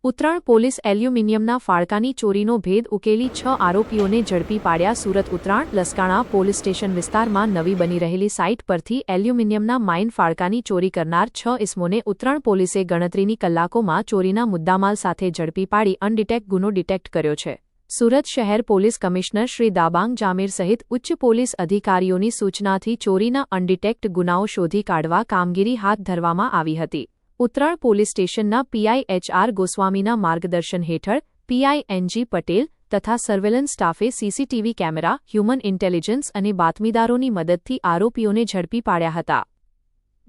Utran police એલ્યુમિનિયમના ફાળકાની ચોરીનો ભેદ ઉકેલી 6 આરોપીઓને ઝડપી પાડ્યા. સુરત ઉત્તરાણ લસકાણા પોલીસ સ્ટેશન વિસ્તારમાં નવી બની રહેલી સાઇટ પરથી એલ્યુમિનિયમના માઇન ફાળકાની ચોરી કરનાર 6 ઇસમોને ઉત્તરાણ પોલીસે ગણતરીની કલાકોમાં ચોરીના મુદ્દામાલ સાથે ઝડપી પાડી અનડિટેક્ટ ગુનો ડિટેક્ટ કર્યો છે. સુરત શહેર પોલીસ કમિશનર શ્રી દાબાંગ જામીર સહિત ઉચ્ચ પોલીસ અધિકારીઓની સૂચનાથી ચોરીના અનડિટેક્ટ ગુનાઓ શોધી કાઢવા કામગીરી હાથ ધરવામાં આવી હતી. ઉત્તરાણ પોલીસ સ્ટેશનના પીઆઈ એચ.આર. ગોસ્વામીના માર્ગદર્શન હેઠળ પીઆઈ એન.જી. પટેલ તથા સર્વેલન્સ સ્ટાફે સીસીટીવી કેમેરા, હ્યુમન ઇન્ટેલિજન્સ અને બાતમીદારોની મદદથી આરોપીઓને ઝડપી પાડ્યા હતા.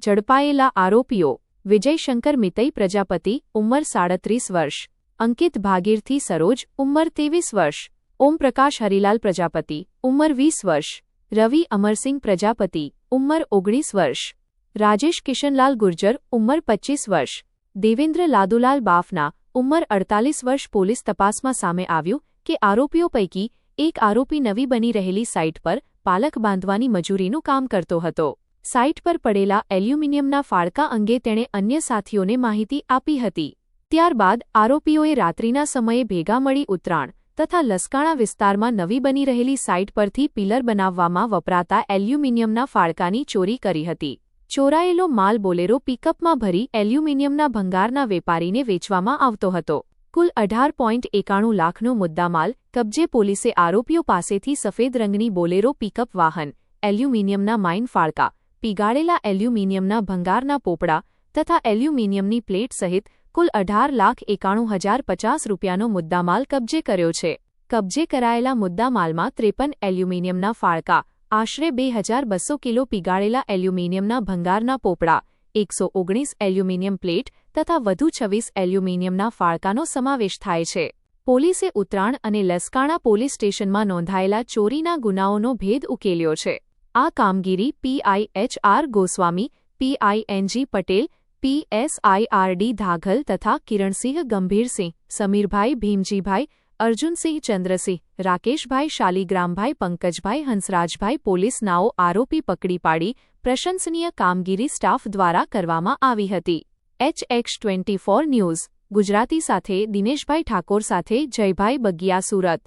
ઝડપાયેલા આરોપીઓ વિજય શંકર મિતઈ પ્રજાપતિ, ઉંમર 37 વર્ષ, અંકિત ભાગીરથી સરોજ, ઉંમર 23 વર્ષ, ઓમ પ્રકાશ હરિલાલ પ્રજાપતિ, ઉંમર 20 વર્ષ, રવિ અમરસિંહ પ્રજાપતિ, ઉંમર 19 વર્ષ, રાજેશ કિશનલાલ ગુર્જર, ઉંમર 25 વર્ષ, દેવેન્દ્ર લાદુલાલ બાફના, ઉંમર 48 વર્ષ. પોલીસ તપાસમાં સામે આવ્યું કે આરોપીઓ પૈકી એક આરોપી નવી બની રહેલી સાઇટ પર પાલખ બાંધવાની મજૂરીનું કામ કરતો હતો. સાઇટ પર પડેલા એલ્યુમિનિયમના ફાળકા અંગે તેણે અન્ય સાથીઓને માહિતી આપી હતી. ત્યારબાદ આરોપીઓએ રાત્રિના સમયે ભેગા મળી ઉત્તરાણ તથા લસકાણા વિસ્તારમાં નવી બની રહેલી સાઇટ પરથી પિલર બનાવવામાં વપરાતા એલ્યુમિનિયમના ફાળકાની ચોરી કરી હતી. ચોરાયેલો માલ બોલેરો પિકઅપમાં ભરી એલ્યુમિનિયમના ભંગારના વેપારીને વેચવામાં આવતો હતો. કુલ 18.91 લાખનો મુદ્દામાલ કબજે. પોલીસે આરોપીઓ પાસેથી સફેદ રંગની બોલેરો પિકઅપ વાહન, એલ્યુમિનિયમના માઇન ફાળકા, પીગાળેલા એલ્યુમિનિયમના ભંગારના પોપડા તથા એલ્યુમિનિયમની પ્લેટ સહિત કુલ 18,91,050 રૂપિયાનો મુદ્દામાલ કબજે કર્યો છે. કબજે કરાયેલા મુદ્દામાલમાં 53 એલ્યુમિનિયમના ફાળકા, આશરે 2,200 કિલો પીગાળેલા એલ્યુમિનિયમના ભંગારના પોપડા, 119 એલ્યુમિનિયમ પ્લેટ તથા વધુ 26 એલ્યુમિનિયમના ફાળકાનો સમાવેશ થાય છે. પોલીસે ઉત્તરાણ અને લસકાણા પોલીસ સ્ટેશનમાં નોંધાયેલા ચોરીના ગુનાઓનો ભેદ ઉકેલ્યો છે. આ કામગીરી PI H R. Goswami, PI N G. Patel, PSI R D. Dhagal તથા કિરણસિંહ ગંભીરસિંહ, સમીરભાઈ ભીમજીભાઈ, અર્જુનસિંહ ચંદ્રસિંહ, રાકેશભાઈ શાલીગ્રામભાઈ, પંકજભાઈ હંસરાજભાઈ પોલીસ નાઓ આરોપી પકડી પાડી પ્રશંસનીય કામગીરી સ્ટાફ દ્વારા કરવામાં આવી હતી. HX24 ન્યૂઝ ગુજરાતી સાથે દિનેશભાઈ ઠાકોર સાથે જયભાઈ બગિયા, સુરત.